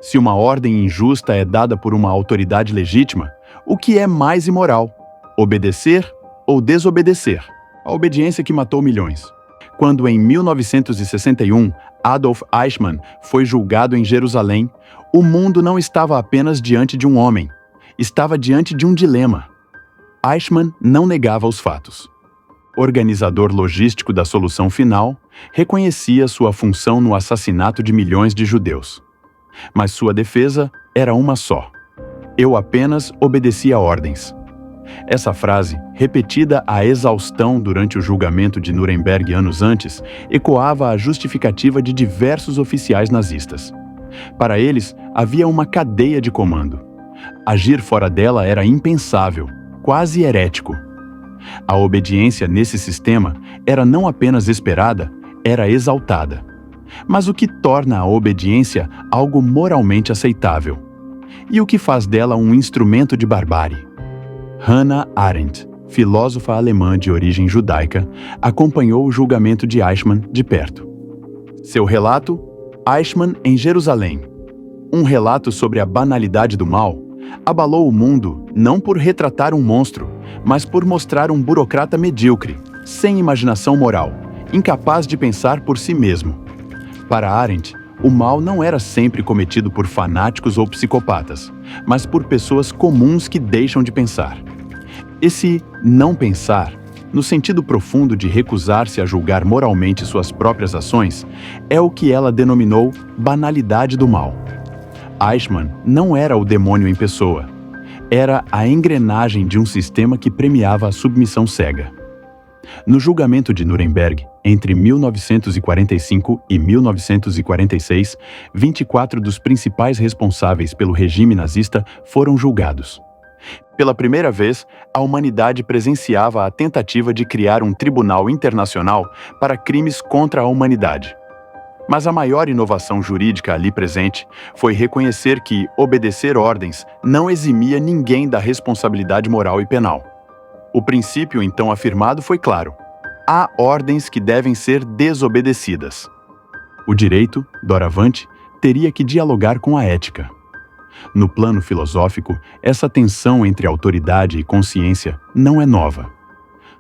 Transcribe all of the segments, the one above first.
Se uma ordem injusta é dada por uma autoridade legítima, o que é mais imoral? Obedecer ou desobedecer? A obediência que matou milhões. Quando em 1961 Adolf Eichmann foi julgado em Jerusalém, o mundo não estava apenas diante de um homem, estava diante de um dilema. Eichmann não negava os fatos. Organizador logístico da solução final, reconhecia sua função no assassinato de milhões de judeus. Mas sua defesa era uma só: eu apenas obedecia ordens. Essa frase, repetida à exaustão durante o julgamento de Nuremberg anos antes, ecoava a justificativa de diversos oficiais nazistas. Para eles, havia uma cadeia de comando. Agir fora dela era impensável, quase herético. A obediência nesse sistema era não apenas esperada, era exaltada. Mas o que torna a obediência algo moralmente aceitável? E o que faz dela um instrumento de barbárie? Hannah Arendt, filósofa alemã de origem judaica, acompanhou o julgamento de Eichmann de perto. Seu relato: Eichmann em Jerusalém. Um relato sobre a banalidade do mal, abalou o mundo não por retratar um monstro, mas por mostrar um burocrata medíocre, sem imaginação moral, incapaz de pensar por si mesmo. Para Arendt, o mal não era sempre cometido por fanáticos ou psicopatas, mas por pessoas comuns que deixam de pensar. Esse não pensar, no sentido profundo de recusar-se a julgar moralmente suas próprias ações, é o que ela denominou banalidade do mal. Eichmann não era o demônio em pessoa. Era a engrenagem de um sistema que premiava a submissão cega. No julgamento de Nuremberg, entre 1945 e 1946, 24 dos principais responsáveis pelo regime nazista foram julgados. Pela primeira vez, a humanidade presenciava a tentativa de criar um tribunal internacional para crimes contra a humanidade. Mas a maior inovação jurídica ali presente foi reconhecer que obedecer ordens não eximia ninguém da responsabilidade moral e penal. O princípio então afirmado foi claro: há ordens que devem ser desobedecidas. O direito, doravante, teria que dialogar com a ética. No plano filosófico, essa tensão entre autoridade e consciência não é nova.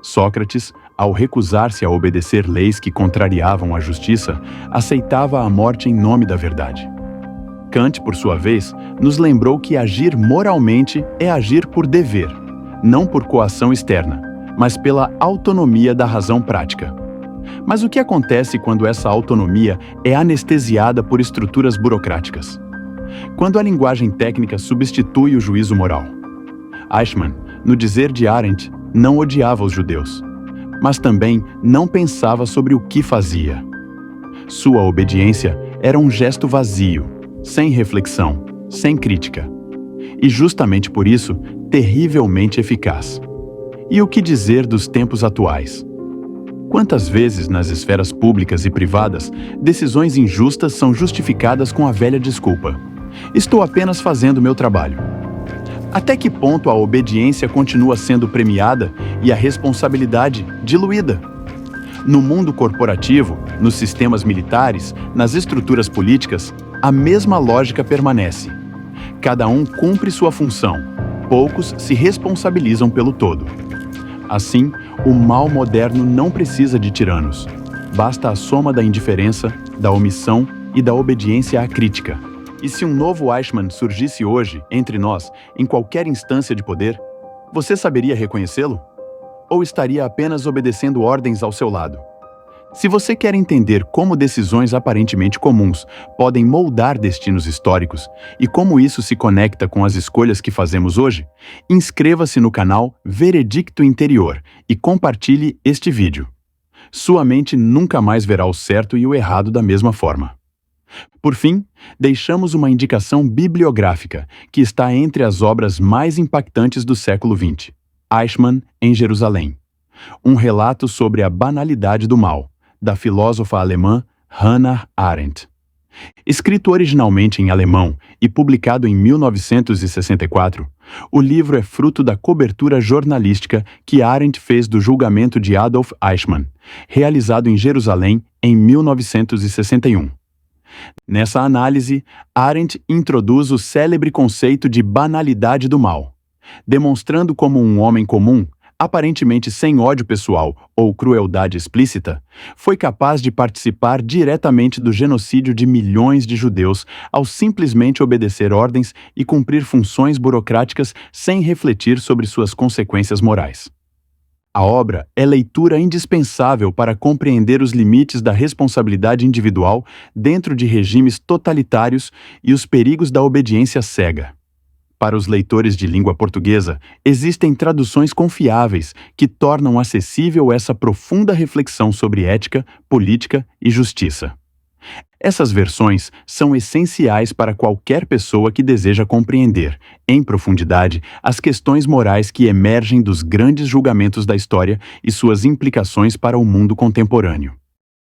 Sócrates, ao recusar-se a obedecer leis que contrariavam a justiça, aceitava a morte em nome da verdade. Kant, por sua vez, nos lembrou que agir moralmente é agir por dever, não por coação externa, mas pela autonomia da razão prática. Mas o que acontece quando essa autonomia é anestesiada por estruturas burocráticas? Quando a linguagem técnica substitui o juízo moral? Eichmann, no dizer de Arendt, não odiava os judeus, mas também não pensava sobre o que fazia. Sua obediência era um gesto vazio, sem reflexão, sem crítica. E justamente por isso, terrivelmente eficaz. E o que dizer dos tempos atuais? Quantas vezes nas esferas públicas e privadas, decisões injustas são justificadas com a velha desculpa: estou apenas fazendo meu trabalho. Até que ponto a obediência continua sendo premiada e a responsabilidade diluída? No mundo corporativo, nos sistemas militares, nas estruturas políticas, a mesma lógica permanece. Cada um cumpre sua função, poucos se responsabilizam pelo todo. Assim, o mal moderno não precisa de tiranos. Basta a soma da indiferença, da omissão e da obediência à crítica. E se um novo Eichmann surgisse hoje, entre nós, em qualquer instância de poder, você saberia reconhecê-lo? Ou estaria apenas obedecendo ordens ao seu lado? Se você quer entender como decisões aparentemente comuns podem moldar destinos históricos e como isso se conecta com as escolhas que fazemos hoje, inscreva-se no canal Veredicto Interior e compartilhe este vídeo. Sua mente nunca mais verá o certo e o errado da mesma forma. Por fim, deixamos uma indicação bibliográfica que está entre as obras mais impactantes do século XX. Eichmann em Jerusalém. Um relato sobre a banalidade do mal, da filósofa alemã Hannah Arendt. Escrito originalmente em alemão e publicado em 1964, o livro é fruto da cobertura jornalística que Arendt fez do julgamento de Adolf Eichmann, realizado em Jerusalém em 1961. Nessa análise, Arendt introduz o célebre conceito de banalidade do mal, demonstrando como um homem comum, aparentemente sem ódio pessoal ou crueldade explícita, foi capaz de participar diretamente do genocídio de milhões de judeus ao simplesmente obedecer ordens e cumprir funções burocráticas sem refletir sobre suas consequências morais. A obra é leitura indispensável para compreender os limites da responsabilidade individual dentro de regimes totalitários e os perigos da obediência cega. Para os leitores de língua portuguesa, existem traduções confiáveis que tornam acessível essa profunda reflexão sobre ética, política e justiça. Essas versões são essenciais para qualquer pessoa que deseja compreender, em profundidade, as questões morais que emergem dos grandes julgamentos da história e suas implicações para o mundo contemporâneo.